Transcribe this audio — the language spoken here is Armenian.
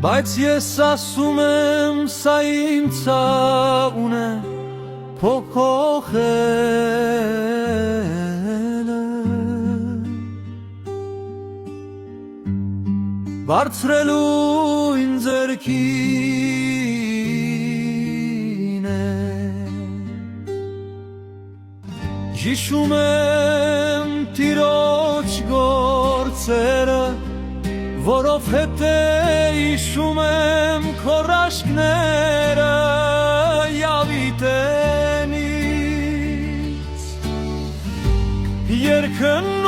Բայց ես ասում եմ սա իմ ցավն է փոխողելը Բարձրելու ինձ ձեռքին է Հիշում եմ տիրոջ գործերը Որովհետև հիշում եմ քո ռաշկները Յավիտենից Երգն